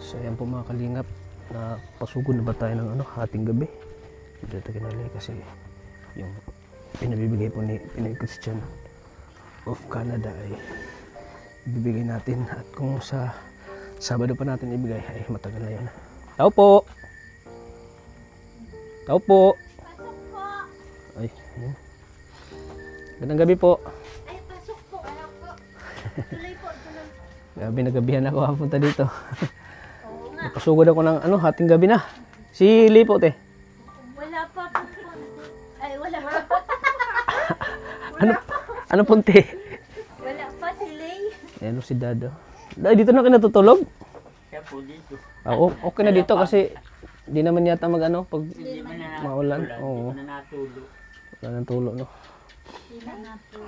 So ayan po mga kalingap, na pasugod na ba tayo ng hating gabi. Dito kinali kasi yung pinabibigay po ni Pinoy Christian of Canada ay ibibigay natin, at kung sa Sabado pa natin ibigay ay matagal na yun. Tao po! Tao po! Ay, yun. Gandang gabi po. Ay, pasok po. Ano po? Tuloy po, tuloy. Gabi na gabihan ako hapunta dito. Oo nga. Napasugod ako ng hating gabi na. Si Lipo, te. Wala pa po. Ay, wala pa. Ano punti? Wala pa si Lay. Ayan si Dado. Dahil dito na kayo natutulog? Kaya po dito. Okay na dito kasi di naman yata pag Hindi man na maulan. Hindi Oo. man na natulo. Wala nang tulo, no? Hindi na nga po.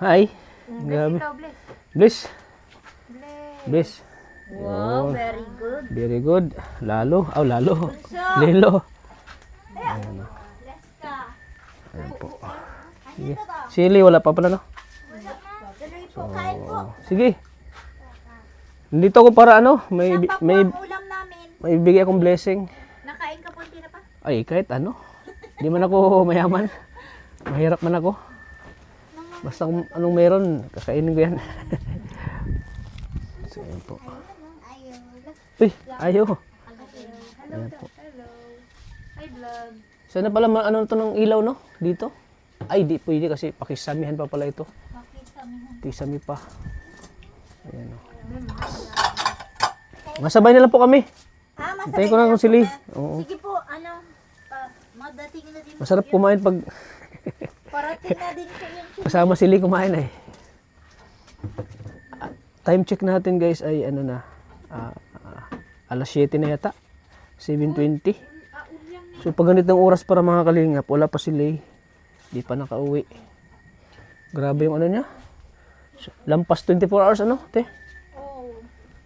Hi! Bless Grabe. ikaw, bless. Bless! Bless. Bless! Wow, Yun. very good. Very good. Lalo. Lalo. Bunso. Lilo. Bless ka. Ayan po. Sige. Andito ka. Sili, wala pa pala, no? Wala pa. Tuloy po, kain po. Sige. Nandito ako para may Siya pa po may ang ulam namin. may bigay akong blessing. Nakain ka po, hindi na pa? Ay, kahit ano. Hindi man ako mayaman. Mahirap man ako. Basta kung anong meron, kakainin ko yan. So, ayan po. Ayaw. Uy, ayaw. Hello. Hello. Hi, vlog. Sana pala ano to ng ilaw, no? Dito. Ay, di pwede kasi pakisamihan pa pala ito. Makita mo. Kisami pa. Ayan, no. Masabay na lang po kami. Masarap. Hintayin ko na kung sili. Oo. Sige po, madating na din Masarap kumain pag parating na din po yung kasama sili kumain eh. Time check natin guys ay alas 7 na yata. 7:20. So pag ganitong oras para mga kalingap, wala pa si Lay. Di pa nakauwi. Grabe yung ano niya. So, lampas 24 hours ano, te? Oh.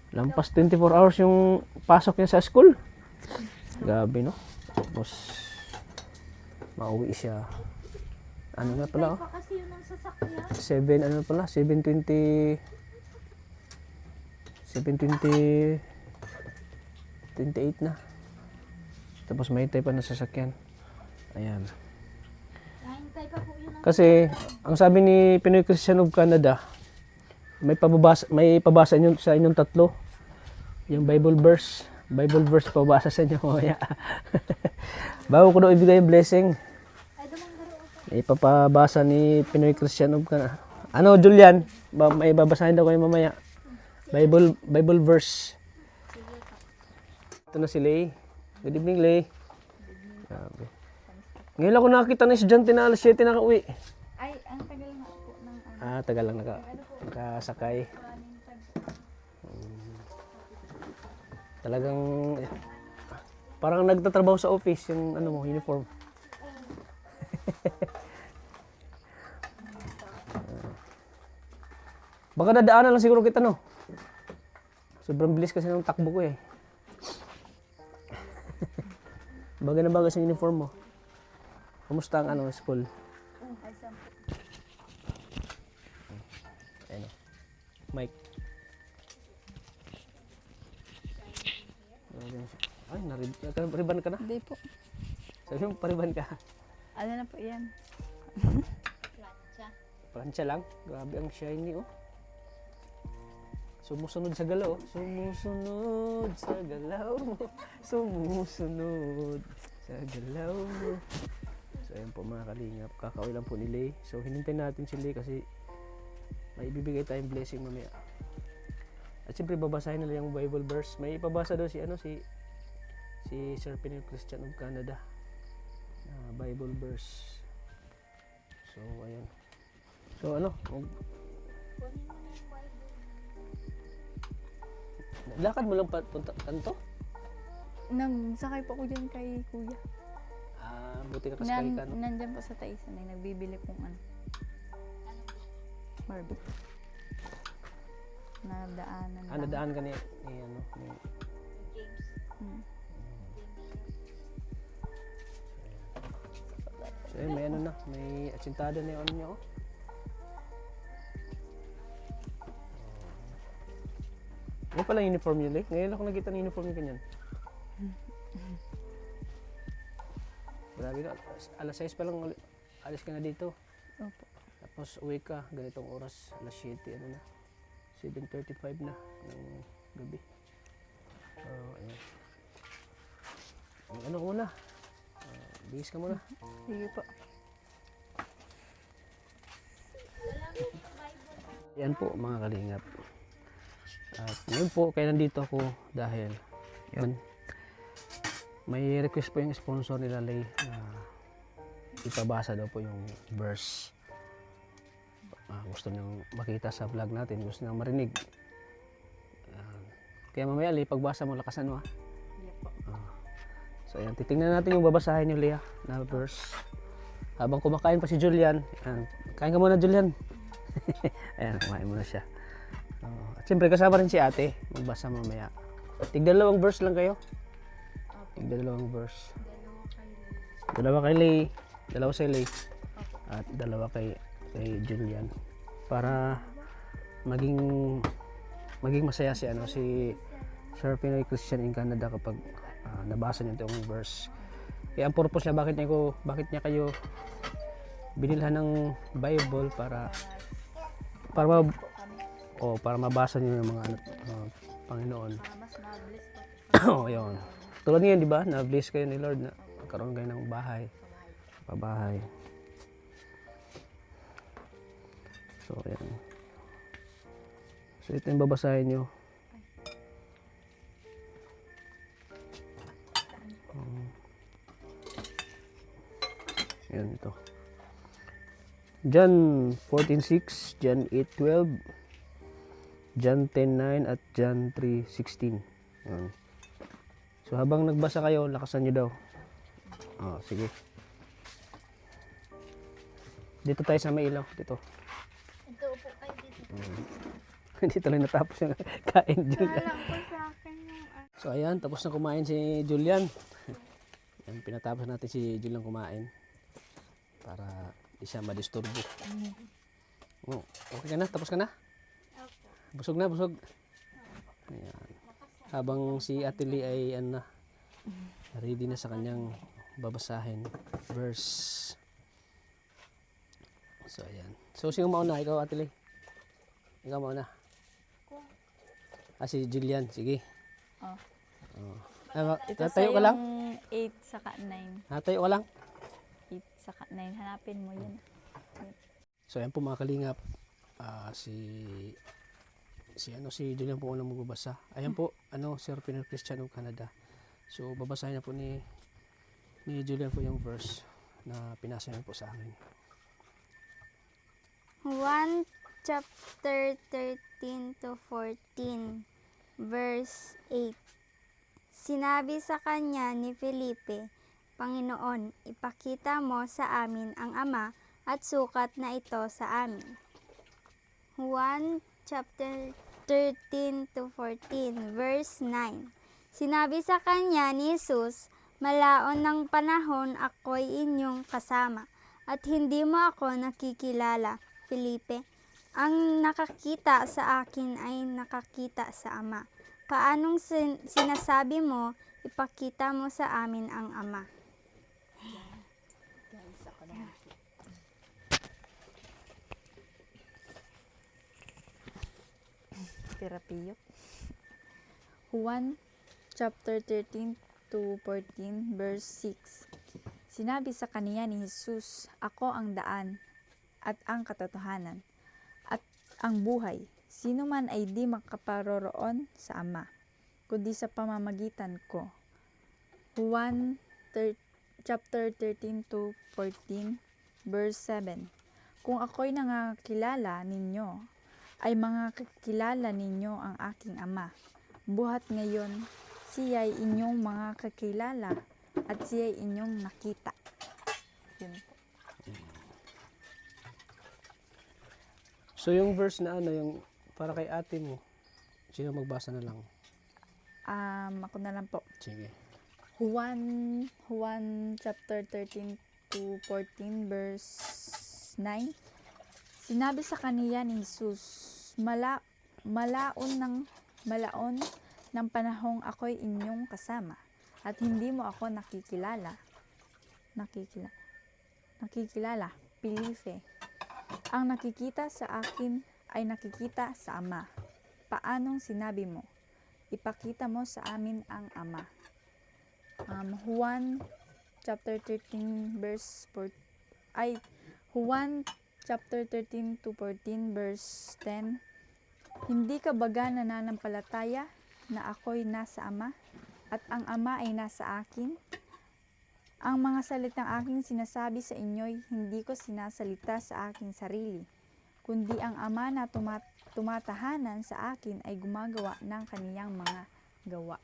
Lampas 24 hours yung pasok niya sa school. Grabe, no? Tapos, mauwi siya. Ano na pala, oh? Pa kasi yun ang sasakyan. 720 28 na. Tapos may tayo pa na sasakyan. Ayan. Nahintay pa po yun ang Kasi, ang sabi ni Pinoy Christian of Canada, may pabasa inyo, sa inyong tatlo. Yung Bible verse. Bible verse pabasa sa inyo mamaya. Bago ko daw ibigay yung blessing. ay dumanggaro ako. Ipapabasa ni Pinoy Christian of Canada. Ano, Julian? May babasahin daw kayo mamaya. Bible verse. Ito na si Lay. Good evening, Lay. Grabe. Ngayon ako nakakita na estudyante na alas 7 nakauwi. Ay, ang tagal nga po ng ano. Tagal lang nakasakay. Talagang parang nagtatrabaho sa office yung ano mo, uniform. Baka dadaanan lang siguro kita, no? Sobrang bilis kasi ng takbo ko eh. Bagay na bagay sa uniform mo. Kumusta ang ano, school? Ay, sampo. Ayun o. Mike. Ay, riban ka na? Hindi po. Sabi mo, pariban ka. Ano na po yan? Plancha. Plancha lang. Grabe ang shiny, oh. Sumusunod sa galaw, oh. Sumusunod sa galaw mo. Sumusunod sa galaw mo. So, ayun po mga kalingap. Kakauwi lang po ni Lay. So, hinintay natin si Lay kasi may ibibigay tayong blessing mamaya. At siyempre, babasahin nila yung Bible verse. May ipabasa daw si Sir Pinoy Christian of Canada. Bible verse. So, ayan. So, ano? Lakad mo lang punta kanto? Nagsakay po ako dyan kay kuya. Buti nakasakay ka, no? Nandyan po sa Taisan ay nagbibili pong ano. Barbie. Nadaanan lang. Nadaan ka ni ano, ni Hmm. So, ayun, may ano na, may atsintada na yung ano niya, oh. Ano pala yung uniform yun, Lay? Ngayon ako nakita ng uniform yung ganyan. Grabe ka, alas 6 pa lang alis ka na dito. Opo. Tapos uwi ka, ganitong oras, alas 7, ano na, 7:35 na ng gabi. So, ayun. Ano ko muna? Bihis ka muna. Sige po. Yan po mga kalingap. At ngayon po, kaya nandito ako dahil yun, may request po yung sponsor nila Lay na ipabasa daw po yung verse. Gusto niyang makita sa vlog natin, gusto niyang marinig. Kaya mamaya Lay, pagbasa mo, lakasan mo ha. So ayan, titingnan natin yung babasahin ni Lea na verse. Habang kumakain pa si Julian, ayan, kain ka muna Julian. Ayan, kumain muna siya. At siyempre kasama rin si ate, magbasa mamaya. Tigdalawang verse lang kayo. Tigdalawang verse. Dalawa kay Lay, dalawa si Lay, at dalawa kay Julian. Para maging masaya si Sir Pinoy Christian in Canada kapag nabasa niyo itong verse. Kaya ang purpose niya, bakit niya kayo binilhan ng Bible para mabasa niyo yung mga Panginoon. Oh, yun. Tulad niyan, di ba? Na-bless kayo ni Lord na magkaroon kayo ng pabahay. So, ayan. So, ito yung babasahin nyo. Ayan, ito. John 14:6, John 8:12, John 10:9 at John 3:16. Ayan. So habang nagbasa kayo, lakasan nyo daw. Oh, sige. Dito tayo sa may ilaw. Dito. Ito po kayo dito. Dito lang natapos yung kain Julian. Alam ko sa akin yung So ayan, tapos na kumain si Julian. Yan, pinatapos natin si Julian kumain. Para di siya madisturbo. Oh, okay ka na? Tapos ka na? Opo. Busog na, busog. Ayan. Habang si Ate Lee ay ano na, ready na sa kanyang babasahin verse. So ayan. So sino mauna? Ikaw, Ate Lee? Ikaw mauna? Si Julian. Sige. Oh. Oh. Ito Tayo ka lang? 8 saka 9. Tayo ka lang? 8 saka 9. Hanapin mo yun. So ayan po mga kalingap. Si Julian po unang magbabasa. Ayan po, Sir Pinel Christian of Canada. So babasahin na po ni Julian po yung verse na pinasa niya po sa akin. 1 chapter 13 to 14 verse 8. Sinabi sa kanya ni Felipe, Panginoon, ipakita mo sa amin ang Ama at sukat na ito sa amin. 1 chapter 13 to 14 verse 9. Sinabi sa kanya ni Jesus, malaon ng panahon ako'y inyong kasama at hindi mo ako nakikilala, Felipe. Ang nakakita sa akin ay nakakita sa Ama. Paanong sinasabi mo, ipakita mo sa amin ang Ama? Terapiyo. 1 chapter 13 to 14 verse 6. Sinabi sa kaniya ni Jesus, Ako ang daan at ang katotohanan at ang buhay. Sino man ay di makaparoroon sa Ama, kundi sa pamamagitan ko. 1 chapter 13 to 14 verse 7. Kung ako'y nangakilala ninyo, ay mga kakilala ninyo ang aking Ama. Buhat ngayon, siya'y inyong mga kakilala at siya'y inyong nakita. Yun po. So yung verse na yung para kay ate mo, sino magbasa na lang? Ako na lang po. Sige. 1 chapter 13 to 14 verse 9. Sinabi sa kaniya ni Jesus, malaon ng panahong ako'y inyong kasama at hindi mo ako nakikilala, Felipe. Ang nakikita sa akin ay nakikita sa Ama. Paanong sinabi mo, ipakita mo sa amin ang Ama? 1 chapter 13 verse 4 1 chapter 13 to 14 verse 10. Hindi ka baga nananampalataya na ako'y nasa Ama at ang Ama ay nasa akin? Ang mga salitang aking sinasabi sa inyo'y hindi ko sinasalita sa aking sarili, kundi ang Ama na tumatahanan sa akin ay gumagawa ng kaniyang mga gawa.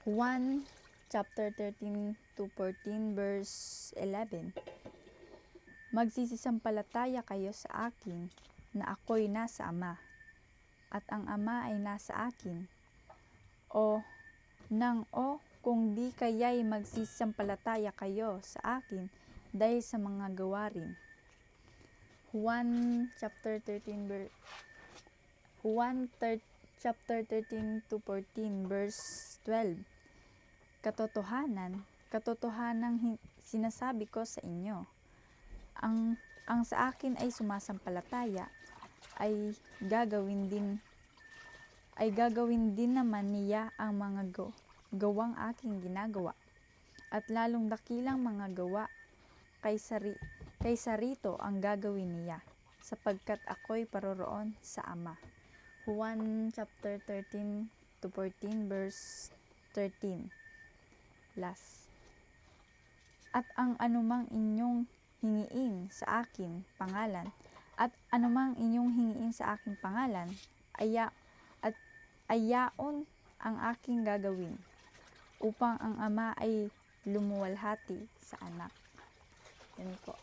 1 chapter 13 to 14 verse 11. Magsisisampalataya kayo sa akin na ako'y nasa Ama at ang Ama ay nasa akin. Kung di kaya'y magsisampalataya kayo sa akin dahil sa mga gawarin. 1 chapter 13 to 14 verse 12. Katotohanan sinasabi ko sa inyo. Ang sa akin ay sumasampalataya ay gagawin din naman niya ang mga gawang aking ginagawa at lalong dakilang mga gawa kaysa rito ang gagawin niya sapagkat ako'y paroroon sa Ama. 1 chapter 13 to 14 verse 13. Last. At ang anumang inyong hingiin sa aking pangalan, ayaon ang aking gagawin, upang ang ama ay lumuwalhati sa anak. Yan po.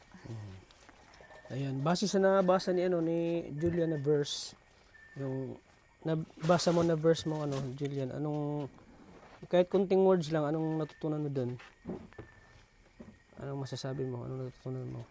Ayan, base sa nabasa ni Julian na verse, yung nabasa mo na verse mo Julian, anong kahit kunting words lang, anong natutunan mo doon? Anong masasabi mo? Anong natutunan mo?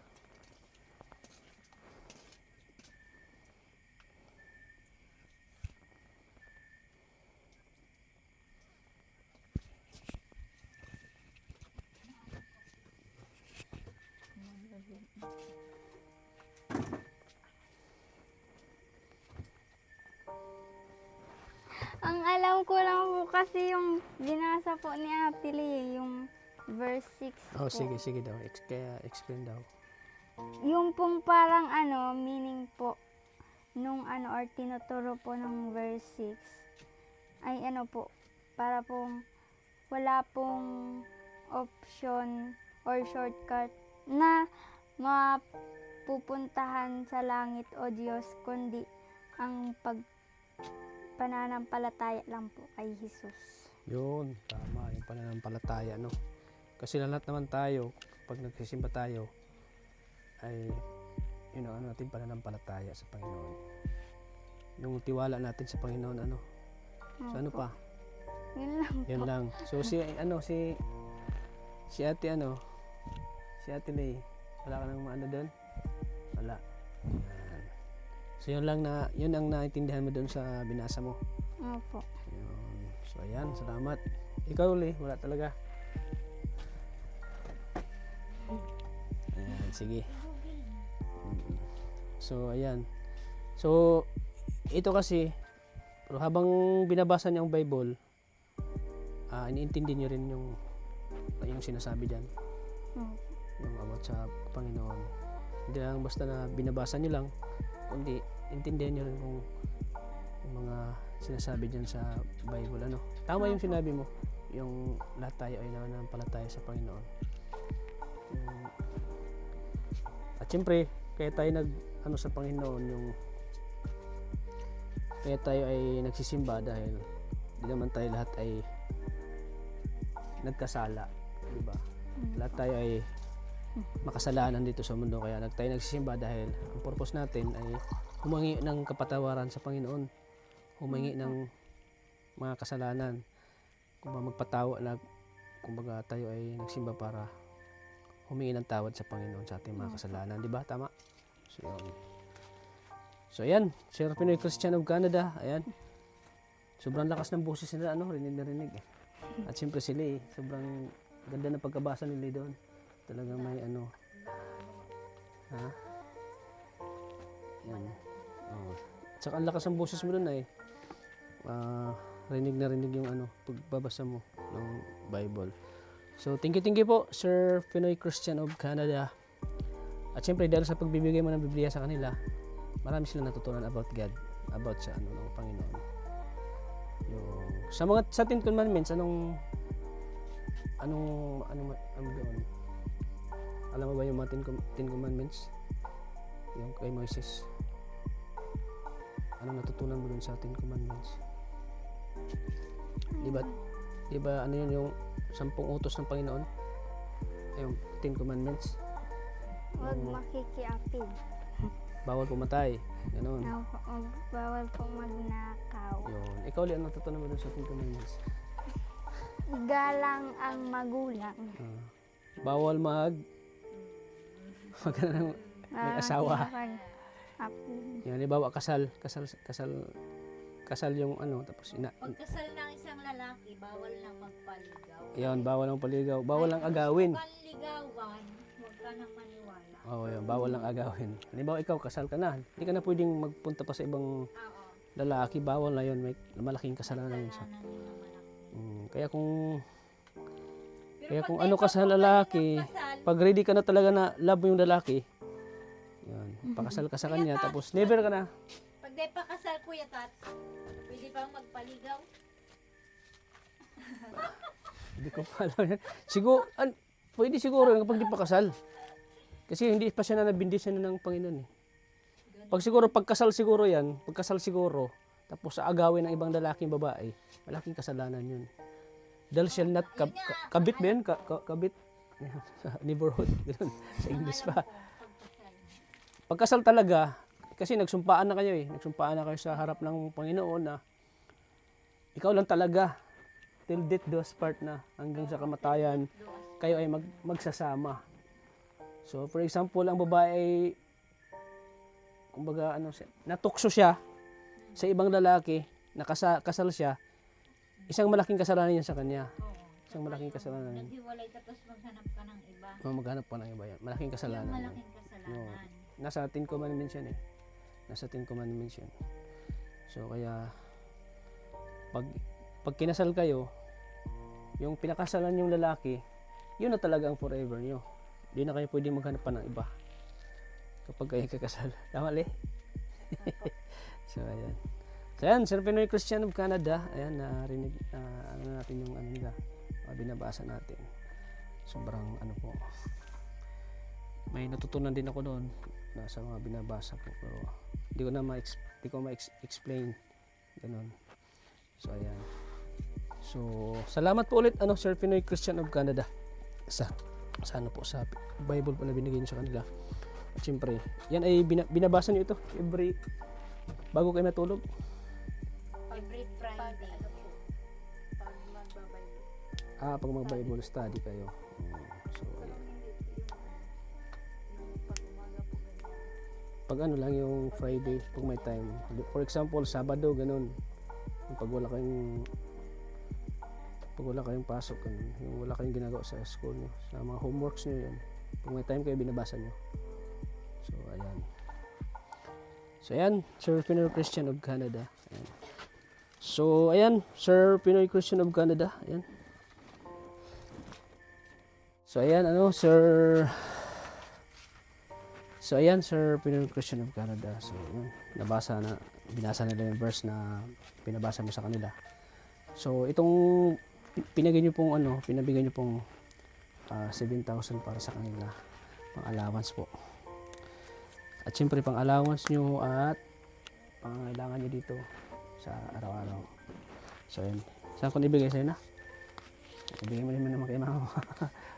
Ang alam ko lang po kasi yung binasa po ni Ate Lee, yung verse 6 Oh, po. sige daw. Kaya explain daw. Yung pong parang meaning po nung or tinuturo po ng verse 6 ay po, para pong wala pong option or shortcut na mapupuntahan sa langit o Diyos, kundi ang pananampalataya lang po kay Jesus. Yun, tama. Yung pananampalataya, no? Kasi lahat naman tayo, pag nagsisimba tayo, ay yun ang natin pananampalataya sa Panginoon. Yung tiwala natin sa Panginoon, So ano Opo. pa? Yun lang Yan po. lang. So si Ate si Ate May, wala ka nang maano doon? Wala. Yan. So yun ang naintindihan mo doon sa binasa mo. Opo. Yun. So ayan, salamat. Ikaw Uli, wala talaga. Ayan, sige. So ayan. So ito kasi, pero habang binabasa niyo ang Bible, iniintindi niyo rin yung sinasabi diyan, Opo. yung about sa Panginoon. Hindi lang basta na binabasa niyo lang, kundi intindihan niyo rin kung yung mga sinasabi diyan sa Bible. Tama yung sinabi mo, yung lahat tayo ay nananampalataya sa Panginoon. At syempre, kaya tayo sa Panginoon, kaya tayo ay nagsisimba dahil di naman tayo lahat ay nagkasala, di ba? Lahat tayo ay makasalanan dito sa mundo, kaya tayo nagsisimba dahil ang purpose natin ay humingi ng kapatawaran sa Panginoon, humingi ng mga kasalanan, magpatawa na, kumbaga tayo ay nagsimba para humingi ng tawad sa Panginoon sa ating mga kasalanan, di ba? Tama? So, yun. So, ayan. Sir Pinoy Christian of Canada. Ayan. Sobrang lakas ng boses nila, rinig na rinig. At siyempre sila sobrang ganda ng pagkabasa nila doon. Talagang may ha? Yan. Oh. At saka ang lakas ng boses mo doon rinig na rinig yung pagbabasa mo ng Bible. So, thank you po, Sir Pinoy Christian of Canada. At siyempre, dahil sa pagbibigay mo ng Biblia sa kanila, marami silang natutunan about God, about sa ng Panginoon. Yung sa 10 commandments, anong doon? Alam mo ba yung mga 10 commandments? Yung kay Moises. Anong natutunan mo doon sa 10 commandments? Di ba yun yung 10 utos ng Panginoon? Yung 10 commandments? Huwag makikiapid. Bawal pumatay. Ganun. Bawal po magnakaw. Yun. Ikaw ulit, ano natutunan mo dun sa 10 commandments? Igalang ang magulang. Bawal may asawa. Apid. Yan, halimbawa kasal yung tapos Pagkasal ng isang lalaki, bawal na magpaligaw. yan, bawal ang paligaw, bawal ang agawin. Panligawan, huwag ka nang maniwala. Yan, bawal ang agawin. Halimbawa ikaw, kasal ka na, hindi ka na pwedeng magpunta pa sa ibang lalaki, bawal na yun, may malaking kasalanan yun sa. Kaya kung ka sa lalaki, pag ready ka na talaga na love mo yung lalaki, yan, pakasal ka sa kanya, tapos never ka na. Pag di pa kasal, Kuya Tats, pwede bang magpaligaw? Hindi ko pa alam yan. Pwede siguro yan kapag di pa kasal. Kasi hindi pa siya na nabindisyon ng Panginoon eh. Pagkasal siguro, tapos sa agawin ng ibang lalaking babae, malaking kasalanan yun. thou shall not kabit ba yun? Kabit sa neighborhood, ganun, sa English pa. Pagkasal talaga, kasi nagsumpaan na kayo nagsumpaan na kayo sa harap ng Panginoon na ikaw lang talaga, till death do us part na, hanggang sa kamatayan, kayo ay magsasama. So, for example, ang babae ay, kumbaga, natukso siya sa ibang lalaki, kasal siya, isang malaking kasalanan yan sa kanya. Isang malaking kasalanan. Naghiwalay ka tapos maghanap ka ng iba. Maghanap pa ng iba yan. Malaking kasalanan. Yung yan. malaking kasalanan. No. Nasa Ten Commandments yan Nasa Ten Commandments yan. So, kaya, pag kinasal kayo, yung pinakasalan yung lalaki, yun na talaga ang forever nyo. Hindi na kayo pwede maghanap pa ng iba. Kapag kayo kakasal. Tama, Le? So, ayan. So, ayan, Sir Pinoy Christian of Canada. Ayan, narinig, natin yung nila. Binabasa natin. Sobrang, po. May natutunan din ako doon sa mga binabasa ko. Pero, hindi ko ma-explain. Ganun. So, ayan. So, salamat po ulit, Sir Pinoy Christian of Canada. Sana po sa Bible pala binigay niyo sa kanila. At syempre, yan ay binabasa niyo ito bago kayo matulog. Every Friday. Pag mag-Bible study kayo. So, ayan. Pag lang yung Friday, pag may time. For example, Sabado, ganun. Pag wala kayong pasok, yung wala kayong ginagawa sa school nyo, sa mga homeworks nyo yan, pag may time kayo, binabasa nyo. So, ayan. So, ayan, Sir Pinoy Christian of Canada. Ayan. So, ayan, Sir Pinoy Christian of Canada. Ayan. So, ayan, Sir Pinoy Christian of Canada. So, yun, binasa nila yung verse na pinabasa mo sa kanila. So, itong pinabigay nyo pong 7,000 para sa kanila, pang allowance po. At syempre, pang allowance nyo at pangangailangan nyo dito sa araw-araw. So, yun. Saan ko nibigay sa'yo na? Ibigay mo naman kay mama.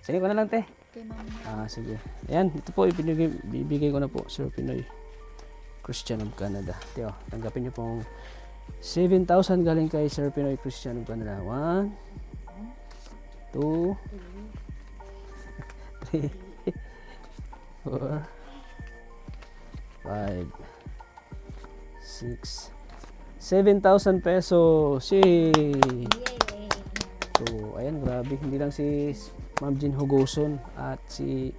Sa'yo ko na lang, te. Kay mama. Sige. Ayan, ito po, ibibigay ko na po, Sir Pinoy Christian of Canada. Tiyo, tanggapin nyo pong 7,000 galing kay Sir Pinoy Christian of Canada. 1, 2, 3, 4, 5, 6, 7,000 pesos. Yay! So, ayan, grabe. Hindi lang si Ma'am Jean Hugoson at si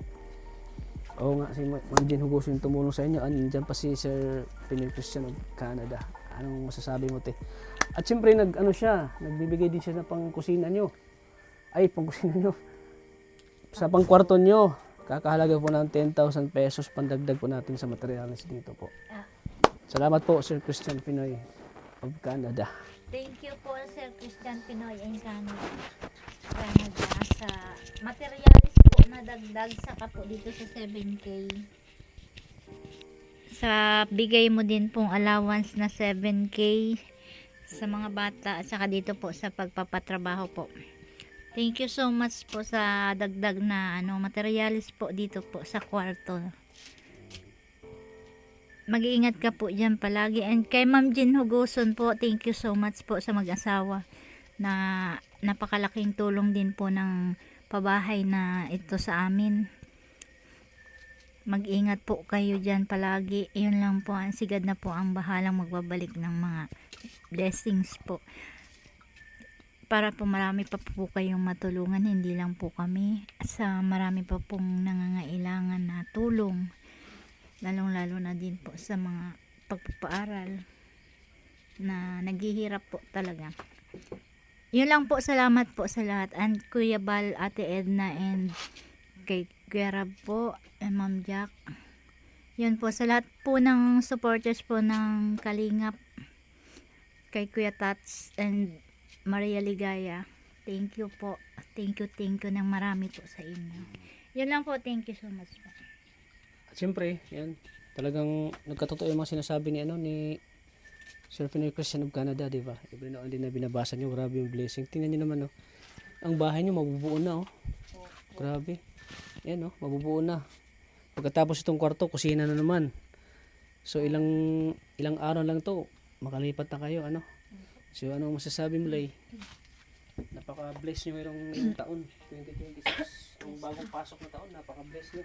Ma'am Jean Hugoson tumulong sa inyo. Andiyan pa si Sir Pinoy Christian of Canada. Anong masasabi mo, te? At siyempre, nagbibigay din siya ng pangkusina nyo. Pangkusina nyo. Sa pangkwarto nyo. Kakahalaga po ng 10,000 pesos. Pandagdag po natin sa materials dito po. Salamat po, Sir Christian Pinoy of Canada. Thank you po, Sir Christian Pinoy in Canada. Sa materials po na dagdag saka po dito sa 7K. Sa bigay mo din pong allowance na 7K sa mga bata at saka dito po sa pagpapatrabaho po. Thank you so much po sa dagdag na materials po dito po sa kwarto. Mag-iingat ka po dyan palagi. And kay Ma'am Jean Hugoson po, thank you so much po sa mag-asawa na napakalaking tulong din po ng pabahay na ito sa amin. Mag-ingat po kayo dyan palagi. Yun lang po, ang sigad na po ang bahalang magbabalik ng mga blessings po. Para po marami pa po kayong matulungan, hindi lang po kami. Sa marami pa pong nangangailangan na tulong. Lalong-lalo na din po sa mga pagpapaaral na naghihirap po talaga. Yun lang po, salamat po sa lahat. And Kuya Bal, Ate Edna, and kay Kuya Rab po, and Ma'am Jack. Yun po, sa lahat po ng supporters po ng Kalingap, kay Kuya Tats and Maria Ligaya. Thank you po. Thank you ng marami po sa inyo. Yun lang po, thank you so much po. At siyempre, yan, talagang nagkatotoo yung mga sinasabi ni Sir Pinoy Christian of Canada, di ba? Every now and then na binabasa nyo, grabe yung blessing. Tingnan nyo naman, ang bahay niyo mabubuo na, oh. Grabe. Yan, oh, mabubuo na. Pagkatapos itong kwarto, kusina na naman. So ilang araw lang to, makalipat na kayo, ano? So ano masasabi mo, Lay? Napaka-bless nyo ngayong taon, 2026. Ang bagong pasok na taon, napaka-bless nyo.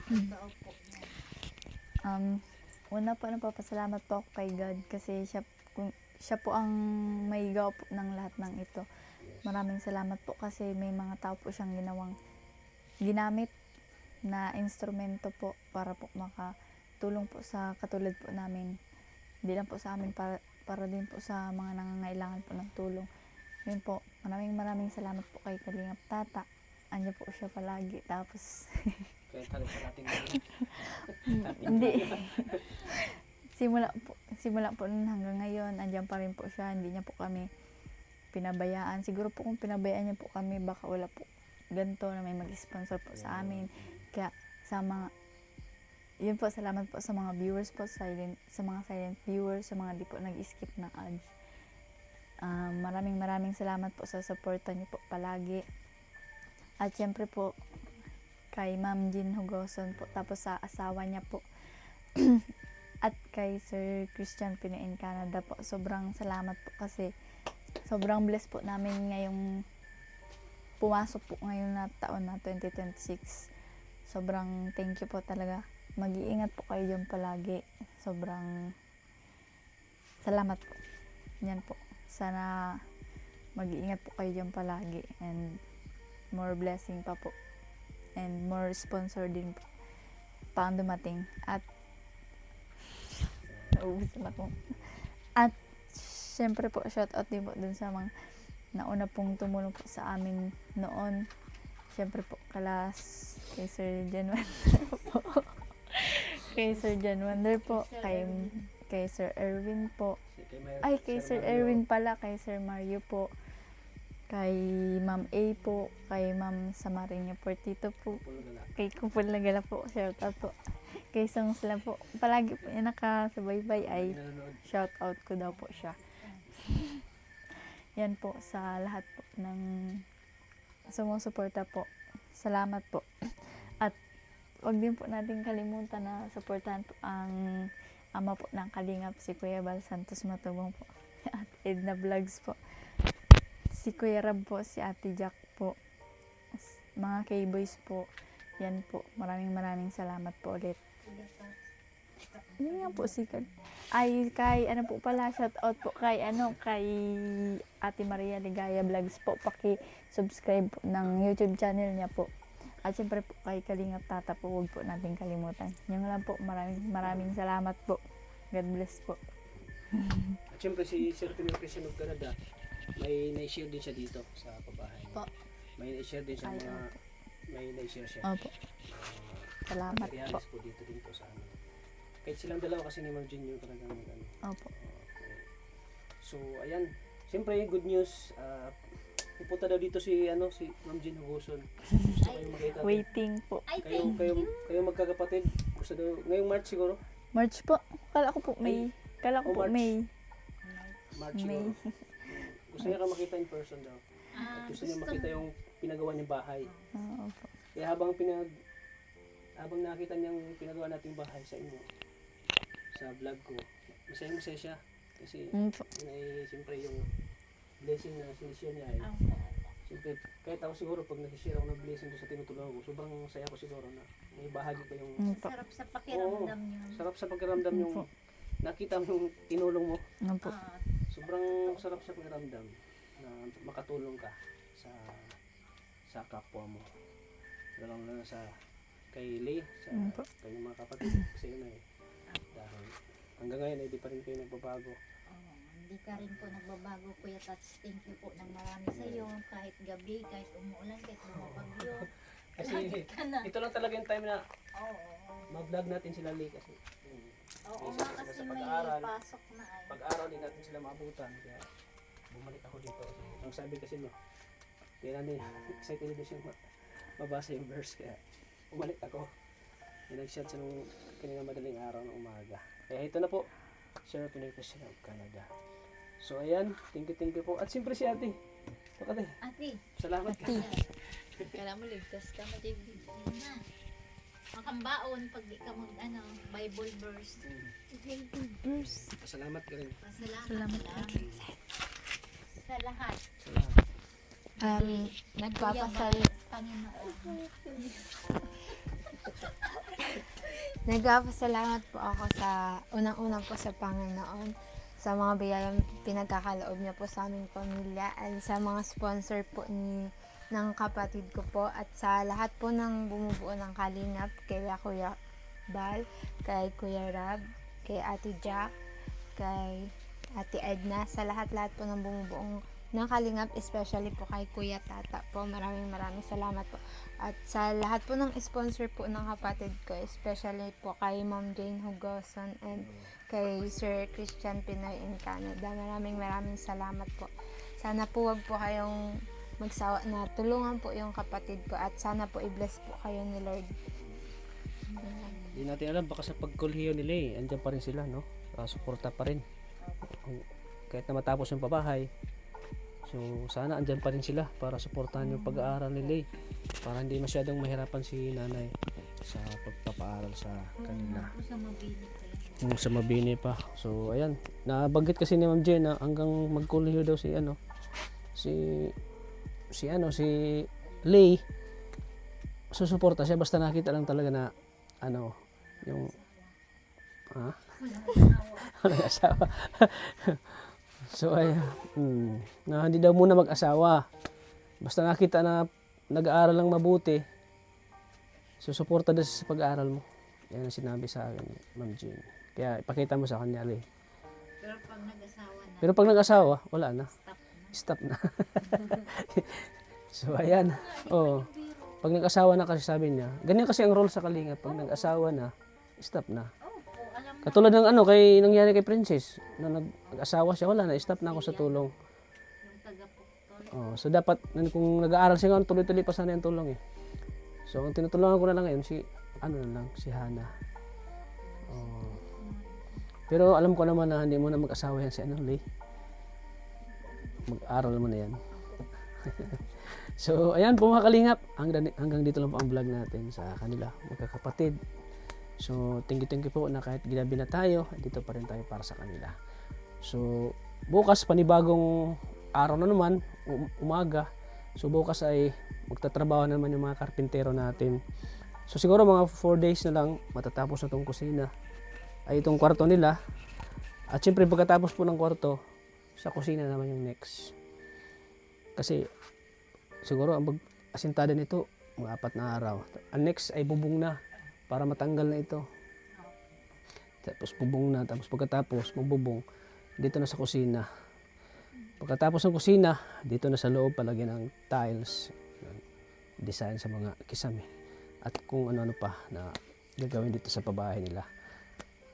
Una po, nagpapasalamat po ako kay God kasi siya po ang may gawa po ng lahat ng ito. Maraming salamat po kasi may mga tao po siyang ginamit na instrumento po para po makatulong po sa katulad po namin. Hindi lang po sa amin, para din po sa mga nangangailangan po ng tulong. Yun po, maraming salamat po kay Kalingap Tata. Andiyan po siya palagi. Tapos, Kaya tayo sa ating hindi. simula po nun hanggang ngayon, andiyan pa rin po siya. Hindi niya po kami pinabayaan. Siguro po kung pinabayaan niya po kami, baka wala po ganito na may mag-sponsor po sa amin. Kaya yun po, salamat po sa mga viewers po, sa mga silent viewers, sa mga di po nag-skip ng ads. Maraming salamat po sa suporta niyo po palagi. At syempre po, kay Ma'am Jean Hugoson po, tapos sa asawa niya po, at kay Sir Christian Pino in Canada po. Sobrang salamat po kasi sobrang blessed po namin ngayong pumasok po ngayon na taon na 2026. Sobrang thank you po talaga. Mag-iingat po kayo dyan palagi. Sobrang salamat po. Yan po. Sana mag-iingat po kayo dyan palagi and more blessing pa po. And more sponsor din po pa ang dumating. At naubos na po. At syempre po, shout out din po dun sa mga nauna pong tumulong po sa amin noon. Syempre po, kay Sir Jan Wonder po. Kay Sir Jan Wonder po. Kay Sir Erwin po. Ay, kay Sir Erwin pala. Kay Sir Mario po. Kay Ma'am A po. Kay Ma'am Samarinha Portito po. Kay Kupul Nagala po. Shout out po. Kay Songs lang po. Palagi po yung nakasubaybay ay shout out ko daw po siya. Yan po sa lahat po ng sumusuporta po. Salamat po. At wag din po natin kalimutan na suportahan po ang ama po ng Kalingap, si Kuya Bal Santos Matubong po. At Edna Vlogs po. Si Kuya Rab po, si Ate Jack po. Mga K-Boys po. Yan po. Maraming salamat po ulit. Yun nga po si ay kay ano po pala, shout out po kay Ate Maria Ligaya Vlogs po, paki-subscribe po ng YouTube channel niya po. At syempre po kay Kalingap Tata po, huwag po natin kalimutan. Yun lang po, maraming salamat po. God bless po. At syempre si Sir Pino Christian of Canada, may na-share din siya dito sa pabahay. Po. May na-share din siya Ay, mga, opo. may na-share siya. Opo. Salamat po. Materialis po dito sa amin. Kahit silang dalawa kasi ni Ma'am Jean yung talagang ano. Opo. Okay. So, ayan. Siyempre, good news. Pupunta daw dito si Ma'am Jean Hugoson. Gusto kayo makita. Waiting po. Kayo magkakapatid. Gusto daw, ngayong March siguro? March po. Kala ko po May. March. May. March siguro. Gusto niya ka makita in person daw. At gusto niya makita yung pinagawa niyang bahay. Opo. Kaya habang nakita niyang pinagawa nating bahay sa inyo, sa vlog ko, masaya siya. Kasi Po. yun ay siyempre yung blessing na sinishare niya ay siyempre kahit ako siguro pag nag-share ako ng blessing doon sa tinutulungan ko, sobrang saya ko siguro na may bahagi ko yung Po. Sarap sa pakiramdam niyo. sarap sa pakiramdam yung Opo. nakita mo yung tinulong mo. Opo. Sobrang sarap sa pakiramdam na makatulong ka sa kapwa mo. Lalo na sa kay Lay, sa Opo. kayong mga kapatid kasi yun ay dahil hanggang ngayon ay di pa rin kayo nagbabago. Hindi ka rin po nagbabago, Kuya Tats. Thank you po ng marami sa iyo. Kahit gabi, kahit umuulan, kahit bumabagyo. Kasi Lagi ka na. ito lang talaga yung time na Oo. mag-vlog natin sila Lay kasi Oo isa nga sila kasi sa may pag-aaral. pasok na ay. Pag-aaral din natin sila maabutan kaya bumalik ako dito. Ang sabi kasi no, kaya namin excited din siya mabasa yung verse kaya bumalik ako. Nag-shot sa nung kanina madaling araw ng umaga. Kaya ito na po, Sir Pino Christian of Canada. So ayan, thank you po. At siyempre si ate. Ate, Salamat. Kala mo ligtas ka matigdig. makambaon pag di ka Bible verse. Salamat ka rin. Salamat sa lahat. Nagpapasal Panginoon. Nagpapasalamat po ako sa unang-una po sa Panginoon sa mga biyayang pinagkakaloob niya po sa aming pamilya at sa mga sponsor po ng kapatid ko po at sa lahat po ng bumubuo ng Kalingap, kay Kuya Bal, kay Kuya Rab, kay Ate Jack, kay Ate Edna, sa lahat-lahat po ng bumubuong ng Kalingap, especially po kay Kuya Tata po. Maraming salamat po. At sa lahat po ng sponsor po ng kapatid ko, especially po kay Ma'am Jane Hugoson and kay Sir Christian Pinoy in Canada. Maraming salamat po. Sana po wag po kayong magsawa na tulungan po yung kapatid ko at sana po i-bless po kayo ni Lord. Hindi natin alam, baka sa pagkulhiyo nila andyan pa rin sila, no? Suporta pa rin. Kahit na matapos yung pabahay. So, sana andyan pa rin sila para suportahan yung pag-aaral nila para hindi masyadong mahirapan si nanay sa pagpapaaral sa kanila. Sa Mabini pa. So, ayan. Nabanggit kasi ni Ma'am Jen na hanggang magkulhiyo daw si Lay, susuporta siya basta nakita lang talaga na yung walang asawa. So ay na hindi daw muna mag-asawa. Basta nakita na nag-aaral lang mabuti, susuporta daw siya sa pag-aaral mo. Yan ang sinabi sa akin, Ma'am Jean. Kaya ipakita mo sa kanya, Lay. Pero pag nag-asawa, wala na. Stop na. So, ayan. Pag nag-asawa na kasi sabi niya, ganyan kasi ang role sa Kalingap. Pag nag-asawa na, stop na. Katulad ng kay nangyari kay Princess. Na nag-asawa siya, wala na. Stop na ako sa tulong. So, dapat, kung nag-aaral siya ngayon, tuloy-tuloy pa sana yung tulong So, ang tinutulungan ko na lang ngayon, si Hana. Pero alam ko naman na hindi mo na mag-asawa yan si Lay. Mag-aral mo na yan. So, ayan po mga Kalingap. Hanggang dito lang po ang vlog natin sa kanila, magkakapatid. So, thank you po na kahit ginabi na tayo, dito pa rin tayo para sa kanila. So, bukas panibagong araw na naman, umaga. So, bukas ay magtatrabaho na naman yung mga karpintero natin. So, siguro mga 4 days na lang matatapos na itong kusina. Ay itong kwarto nila. At syempre pagkatapos po ng kwarto, sa kusina naman yung next. Kasi siguro ang asintada nito mga 4 na araw. Ang next ay bubong na para matanggal na ito. Tapos bubong na, tapos pagkatapos magbubong dito na sa kusina. Pagkatapos ng kusina, dito na sa loob palagyan ng tiles, design sa mga kisame at kung ano-ano pa na gagawin dito sa pabahay nila.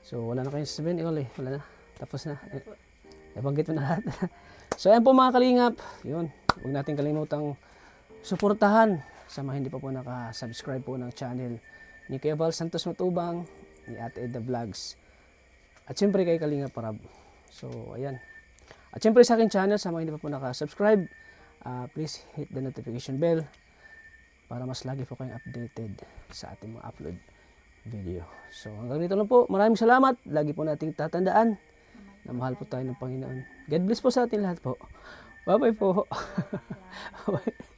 So wala na kayong sasabihin, wala na. Tapos na. Nabanggit mo na lahat. So ayan po mga Kalingap. Yun. Huwag natin kalimutang suportahan sa mga hindi pa po naka-subscribe po ng channel ni Kuya Val Santos Matubang, ni Ate Edna Vlogs. At syempre kay Kalingap Parab. So ayan. At syempre sa akin channel, sa mga hindi pa po naka-subscribe, please hit the notification bell para mas lagi po kayong updated sa ating mga upload video. So hanggang dito lang po. Maraming salamat. Lagi po nating tatandaan na mahal po tayo ng Panginoon. God bless po sa atin lahat po. Bye-bye po. Bye.